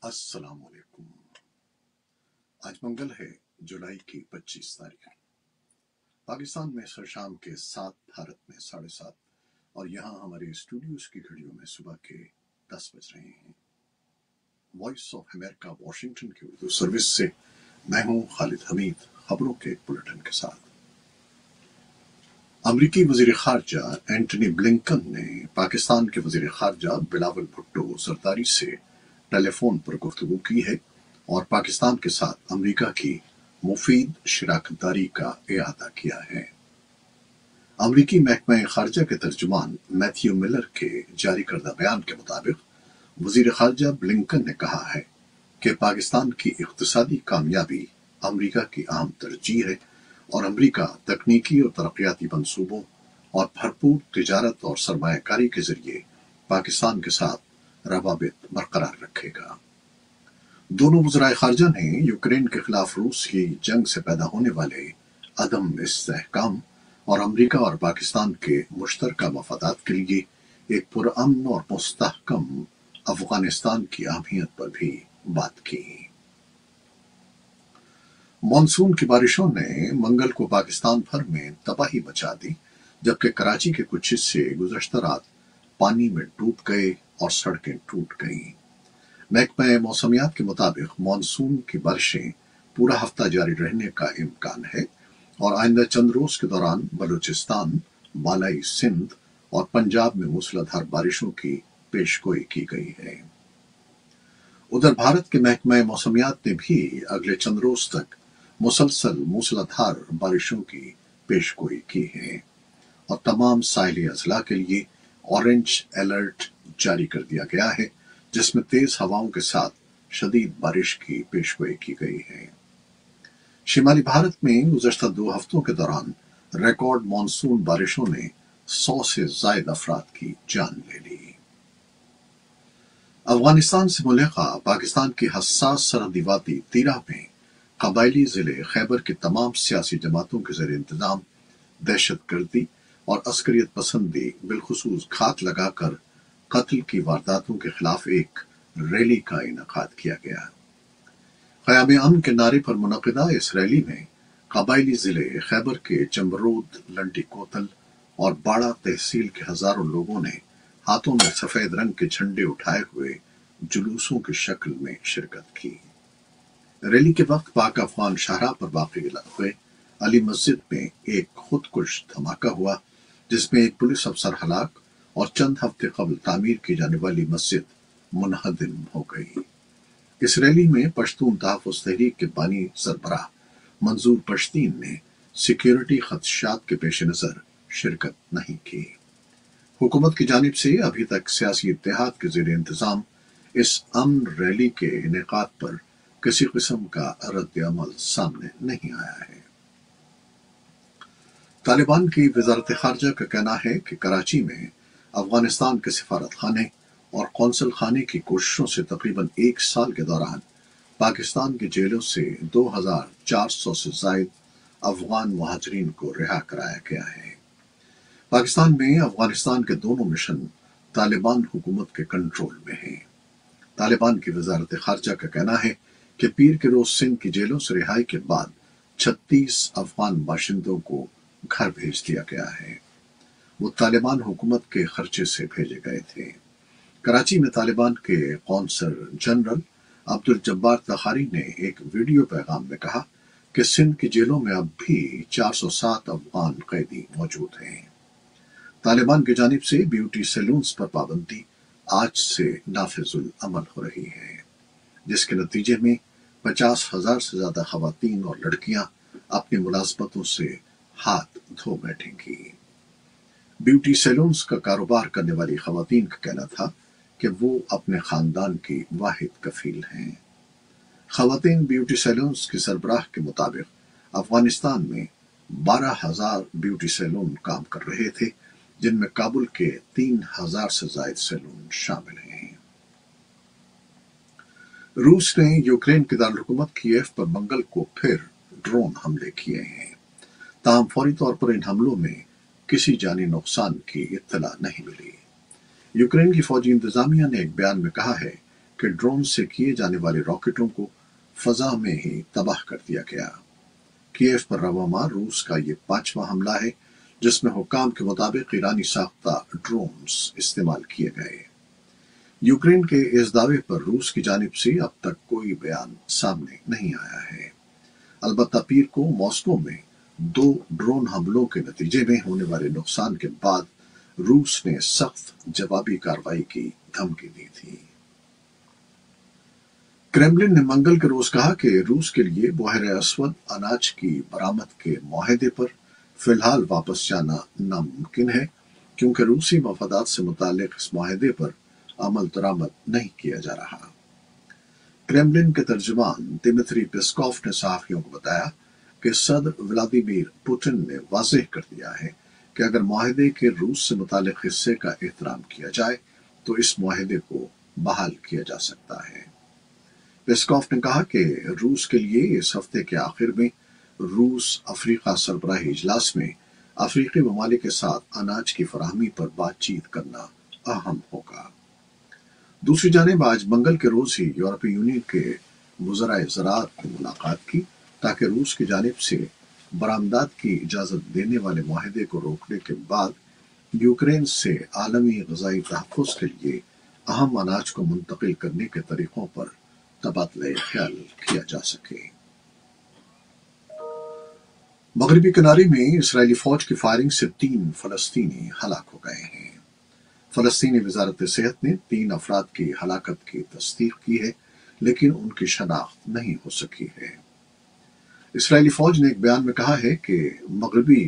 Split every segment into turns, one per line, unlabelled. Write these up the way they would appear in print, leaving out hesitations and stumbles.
अस्सलाम वालेकुम। आज मंगल है, जुलाई की 25 तारीख। पाकिस्तान में शाम के 7, भारत में 7:30 और यहाँ हमारे स्टूडियोज की घड़ियों में सुबह के 10 बज रहे हैं। वॉइस ऑफ अमेरिका वॉशिंगटन की उर्दू सर्विस से मैं हूँ खालिद हमीद, खबरों के एक बुलेटिन के साथ। अमरीकी वजीर खारजा एंटनी ब्लिंकन ने पाकिस्तान के वजीर खारजा बिलावल भुट्टो जरदारी से टेलीफोन पर गुफ्तगू की है और पाकिस्तान के साथ अमरीका की मुफीद शराकतदारी का इरादा किया है। अमरीकी महकमा खारजा के तर्जुमान मैथ्यू मिलर के जारी करदा बयान के मुताबिक वजीर खारजा ब्लिंकन ने कहा है कि पाकिस्तान की इक्तिसादी कामयाबी अमरीका की अहम तरजीह है और अमरीका तकनीकी और तरक्याती मंसूबों और भरपूर तिजारत और सरमायाकारी के जरिए पाकिस्तान के साथ रवाबित बरकरार रखेगा। दोनों वज़राए खारजा ने यूक्रेन के खिलाफ रूस की जंग से पैदा होने वाले अदम इस्तेहकाम और अमरीका और पाकिस्तान के मुश्तरका मफादात के लिए एक पुरअमन और मुस्तहकम अफगानिस्तान की अहमियत पर भी बात की। मानसून की बारिशों ने मंगल को पाकिस्तान भर में तबाही मचा दी, जबकि कराची के कुछ हिस्से गुज़श्ता रात पानी में डूब गए और सड़कें टूट गईं। महकमा मौसमियात के मुताबिक मानसून की बारिशें पूरा हफ्ता जारी रहने का इम्कान है और आइंदा चंद रोज के दौरान बलूचिस्तान, बालाई सिंध और पंजाब में मूसलाधार बारिशों की पेशगोई की गई है। उधर भारत के महकमा मौसमियात ने भी अगले चंद रोज तक मुसलसल मूसलाधार बारिशों की पेशगोई की है और तमाम साहिली अजला के लिए ऑरेंज अलर्ट जारी कर दिया गया है, जिसमें तेज हवाओं के साथ शदीद बारिश की पेशगोई की गई है। शिमाली भारत में गुज़श्ता 2 हफ्तों के दौरान रिकॉर्ड मानसून बारिशों ने 100 से ज्यादा अफराद की जान ले ली। अफगानिस्तान से मुल्हिका पाकिस्तान की हसास सरहदी वादी तीरा में कबायली जिले खैबर की तमाम सियासी जमातों के ज़रिए इंतजाम दहशतगर्दी और अस्करियत पसंदी बिलखुसूस घात लगाकर कत्ल की वारदातों के खिलाफ एक रैली का इनेकाद किया गया। क़याम अमन के नारे पर मुनक़िदा इस रैली में कबायली जिले खैबर के चंबरूद, लंडी कोतल और बाड़ा तहसील के हजारों लोगों ने हाथों में सफेद रंग के झंडे उठाए हुए जुलूसों की शक्ल में शिरकत की। रैली के वक्त पाक अफगान शाहराह पर वाक़ हुए अली मस्जिद में एक खुदकुश धमाका हुआ, जिसमें एक पुलिस अफसर हलाक और चंद हफ्ते कबल तामीर की जाने वाली मस्जिद मुनहदिम हो गई। इस रैली में पश्तून तहफ़्फ़ुज़ तहरीक के बानी सरबराह मंजूर पश्तीन ने सिक्योरिटी खदशात के पेश नज़र शिरकत नहीं की। हुकूमत की जानिब से अभी तक सियासी इत्तेहाद के ज़ेर इंतज़ाम इस अमन रैली के इनेकाद पर किसी किस्म का रद्द अमल सामने नहीं आया है। तालिबान की वज़ारत खारजा का कहना है कि कराची में अफगानिस्तान के सिफारत खाने और कौंसल खाने की कोशिशों से तकरीबन 1 साल के दौरान पाकिस्तान की जेलों से 2400 से जायद अफगान मुहाजिरीन को रिहा कराया गया है। पाकिस्तान में अफगानिस्तान के दोनों मिशन तालिबान हुकूमत के कंट्रोल में हैं। तालिबान की वज़ारत खारजा का कहना है कि पीर के रोज सिंध की जेलों से रिहाई के बाद 36 अफगान बाशिंदों को घर भेज दिया गया है। वो तालिबान हुकूमत के खर्चे से भेजे गए थे। कराची में तालिबान के कौंसल जनरल अब्दुल जब्बार तखारी ने एक वीडियो पैगाम में कहा कि सिंध की जेलों में अब भी 407 अफगान कैदी मौजूद हैं। तालिबान की जानिब से ब्यूटी सैलून्स पर पाबंदी आज से नाफिजुल अमल हो रही है, जिसके नतीजे में 50,000 से ज्यादा खवातीन और लड़कियां अपनी मुलाजमतों से हाथ धो बैठेंगी। ब्यूटी सैलून्स का कारोबार करने वाली खवातीन का कहना था कि वो अपने खानदान की वाहिद कफील हैं। खवातीन ब्यूटी सैलून्स के सरबराह के मुताबिक अफगानिस्तान में 12,000 ब्यूटी सैलून काम कर रहे थे, जिनमें काबुल के 3,000 से ज्यादा सैलून शामिल हैं। रूस ने यूक्रेन के दारुल-हुकूमत कीव पर मंगल को फिर ड्रोन हमले किए हैं। ताहम फौरी तौर पर इन हमलों में किसी जानी नुकसान की इत्तला नहीं मिली। यूक्रेन की फौजी इंतजामिया ने एक बयान में कहा है کہ ड्रोन से किए जाने वाले रॉकेटों को फजा में ही तबाह कर दिया गया। कीव पर रवामा रूस का ये 5वां हमला है जिसमें हुक्काम के मुताबिक ईरानी साख्ता ड्रोन्स इस्तेमाल किए गए। यूक्रेन के इस दावे पर रूस की जानिब से अब तक कोई बयान सामने नहीं आया है। अलबत्ता पीर को मॉस्को में 2 ड्रोन हमलों के नतीजे में होने वाले नुकसान के बाद रूस ने सख्त जवाबी कार्रवाई की धमकी दी थी। क्रेमलिन ने मंगल के रोज कहा कि रूस के लिए बहर अस्वद अनाज की बरामद के मुआहदे पर फिलहाल वापस जाना नामुमकिन है क्योंकि रूसी मफादात से मुताल्लिक इस मुआहदे पर अमल दरामद नहीं किया जा रहा। क्रेमलिन के तर्जुमान दिमित्री पेस्कोव ने सहाफियों को बताया कि सदर व्लादिमीर पुतिन ने वाज़ेह कर दिया है कि अगर मुआहदे के रूस से मुताल्लिक हिस्से का एहतराम किया जाए तो इस मुआहदे को बहाल किया जा सकता है। पेस्कोव ने कहा कि रूस के लिए इस हफ्ते के आखिर में रूस अफ्रीका सरबराही इजलास में अफ्रीकी ममालिक के साथ अनाज की फराहमी पर बातचीत करना अहम होगा। दूसरी जानिब आज मंगल के रोज ही यूरोपीय यूनियन के वज़राए ज़राअत ने मुलाकात की ताकि रूस की जानिब से बरामदात की इजाज़त देने वाले मुआहदे को रोकने के बाद यूक्रेन से आलमी ग़िज़ाई तहफ़्फ़ुज़ के लिए अहम अनाज को मुंतकिल करने के तरीक़ों पर तबादला ख्याल किया जा सके। मगरबी किनारे में इसराइली फौज की फायरिंग से 3 फलस्तीनी हलाक हो गए हैं। फलस्तीनी वजारत सेहत ने 3 अफराद की हलाकत की तस्दीक की है लेकिन उनकी शनाख्त नहीं हो सकी है। इसराइली फौज ने एक बयान में कहा है कि मगरबी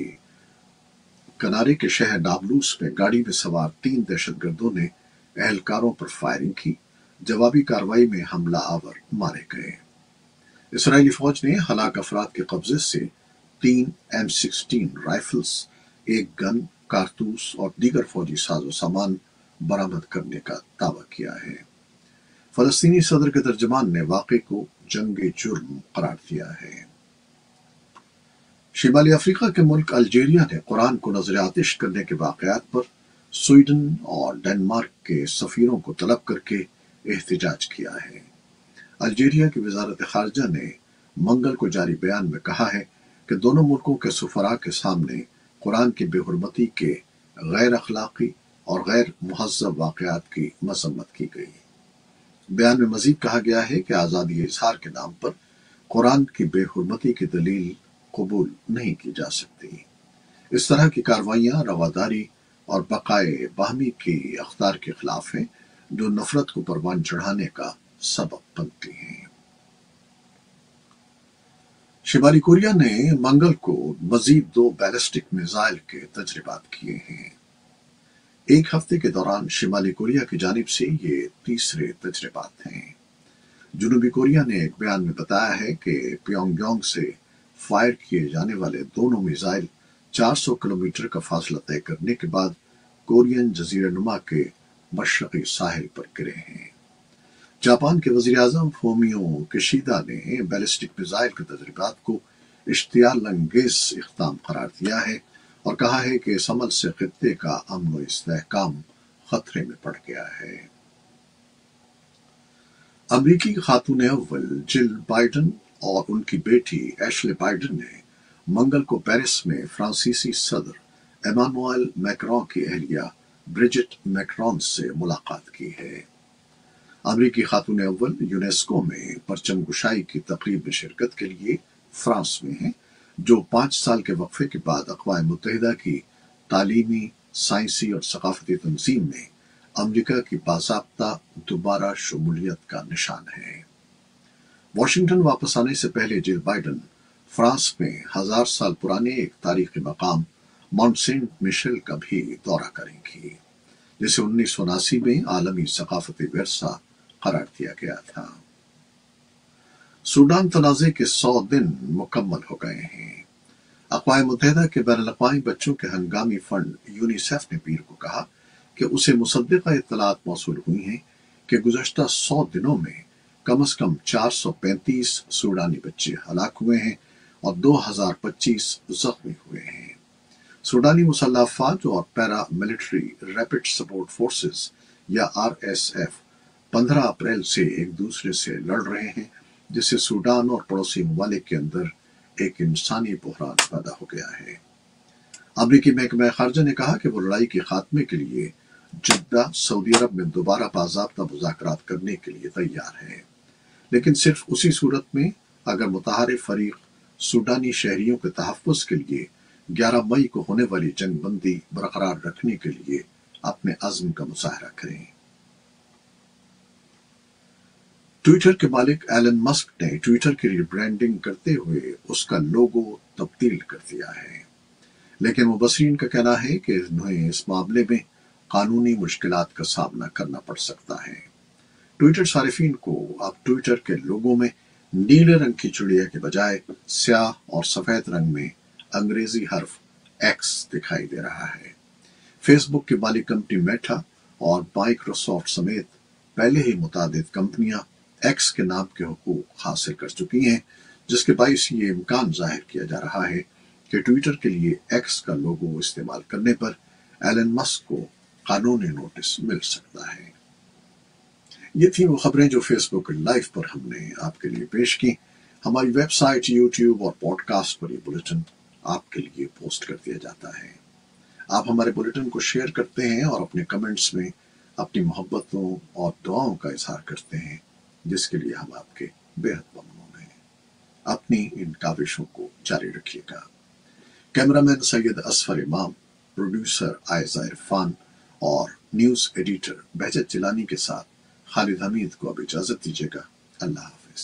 किनारे के शहर नाबलूस में गाड़ी में सवार 3 दहशतगर्दों ने एहलकारों पर फायरिंग की। जवाबी कार्रवाई में हमला आवर मारे गए। इसराइली फौज ने हलाक अफराद के कब्जे से 3 M16 राइफल्स, 1 गन, कारतूस और दीगर फौजी साजो सामान बरामद करने का दावा किया है। फलस्तीनी सदर के तर्जमान ने वाक़े को जंगे जुर्म करार दिया है। शिमाली अफ्रीका के मुल्क अल्जीरिया ने कुरान को नजर आतिश करने के वाक़यात पर स्वीडन और डेनमार्क के सफीरों को तलब करके एहतिजाज किया है। अल्जीरिया की वजारत खारजा ने मंगल को जारी बयान में कहा है कि दोनों मुल्कों के सुफरा के सामने कुरान की बेहुरमती के गैर अखलाकी और गैर मुहज़्ज़ब वाक़यात की मज़म्मत की गई। बयान में मजीद कहा गया है कि आज़ादी इज़हार के नाम पर कुरान की बेहुरमती की दलील कबूल नहीं की जा सकती। इस तरह की कार्रवाइयाँ रवादारी और बकाए बाहमी की अख्तार के खिलाफ हैं जो नफरत को परवान चढ़ाने का सबब बनती हैं। शिमाली कोरिया ने मंगल को मजीद 2 बैलिस्टिक मिसाइल के तजर्बात किए हैं। एक हफ्ते के दौरान शिमाली कोरिया की जानिब से ये तीसरे तजर्बात हैं। जनूबी कोरिया ने एक बयान में बताया है कि प्योंगयांग से फायर किए जाने वाले दोनों मिसाइल 400 किलोमीटर का फासला तय करने के बाद कोरियन जजीरा नुमा के मशरकी साहिल पर गिरे हैं। जापान के वज़ीर आज़म फूमियो किशिदा ने बैलिस्टिक मिसाइल के तजर्बात को इश्तियाल अंगेज इक़दाम करार दिया है और कहा है कि इस अमल से खित्ते का अमन व इस्तेहकाम खतरे में पड़ गया है। अमरीकी खातून अव्वल जिल बाइडन और उनकी बेटी एशले बाइडन ने मंगल को पेरिस में फ्रांसीसी सदर एमानुएल मैक्रों की अहलिया ब्रिजिट मैक्रोन से मुलाकात की है। अमरीकी खातून अव्वल यूनेस्को में परचम गुशाई की तकरीब में शिरकत के लिए फ्रांस में हैं, जो 5 साल के वक्फे के बाद अक़वाम मुत्तहिदा की तालीमी, साइंसी और सकाफती तंजीम में अमरीका की बाज़ाब्ता दोबारा शमूलियत का निशान है। वाशिंगटन वापस आने से पहले जिल बाइडन फ्रांस में 1000 साल पुराने एक तारीखी मकाम माउंट सेंट मिशेल का भी दौरा करेंगी, जिसे 1979 में आलमी सकाफती विरसा करार दिया गया था। सूडान तनाज़े के 100 दिन मुकम्मल हो गए हैं। अक़वाम मुत्तहिदा के बैनुल-अक़वामी बच्चों के हंगामी फंड यूनिसेफ ने पीर को कहा कि उसे मुसद्दिक़ा इत्तलात मौसूल हुई हैं कि गुज़श्ता 100 दिनों में कम से कम 435 सूडानी बच्चे हलाक हुए हैं और 2025 जख्मी हुए हैं। सूडानी मुसल्लह अफ़वाज और para military rapid support forces या RSF 15 अप्रैल से एक दूसरे से लड़ रहे हैं, जिससे सूडान और पड़ोसी ममालिक के अंदर एक इंसानी बहरान पैदा हो गया है। अमरीकी महकमा खारजा ने कहा कि वो लड़ाई के खात्मे के लिए जिद्दा, सऊदी अरब में दोबारा बाज़ाब्ता मुज़ाकरात करने के लिए तैयार है, लेकिन सिर्फ उसी सूरत में अगर मुताहरिफ फरीक सूडानी शहरियों के तहफ़्फ़ुज़ के लिए 11 मई को होने वाली जंग बंदी बरकरार रखने के लिए अपने अज़्म का मुज़ाहरा करें। ट्विटर के मालिक एलन मस्क ने ट्विटर की रिब्रांडिंग करते हुए उसका लोगो तब्दील कर दिया है, लेकिन मुबस्सिरीन का कहना है कि उन्हें इस मामले में कानूनी मुश्किलात का सामना करना पड़ सकता है। ट्विटर सारिफीन को अब ट्विटर के लोगों में नीले रंग की चिड़िया के बजाय स्याह और सफेद रंग में अंग्रेजी हर्फ एक्स दिखाई दे रहा है। फेसबुक की मालिक कंपनी मेटा और माइक्रोसॉफ्ट समेत पहले ही मुतादिद कंपनियां एक्स के नाम के हुकूक हासिल कर चुकी हैं, जिसके बाइस ये इम्कान जाहिर किया जा रहा है कि ट्विटर के लिए एक्स का लोगो इस्तेमाल करने पर एलन मस्क को कानूनी नोटिस मिल सकता है। ये थी वो खबरें जो फेसबुक लाइव पर हमने आपके लिए पेश की। हमारी वेबसाइट, यूट्यूब और पॉडकास्ट पर ये बुलेटिन आपके लिए पोस्ट कर दिया जाता है। आप हमारे बुलेटिन को शेयर करते हैं और अपने कमेंट्स में अपनी मोहब्बतों और दुआओं का इजहार करते हैं, जिसके लिए हम आपके बेहद ममनून हैं। अपनी इन काविशों को जारी रखिएगा। कैमरामैन सैयद असफर इमाम, प्रोड्यूसर आयजा इरफान और न्यूज़ एडिटर बहजत जिलानी के साथ खालिद हमीद को अब इजाजत दीजिएगा। अल्लाह हाफिज।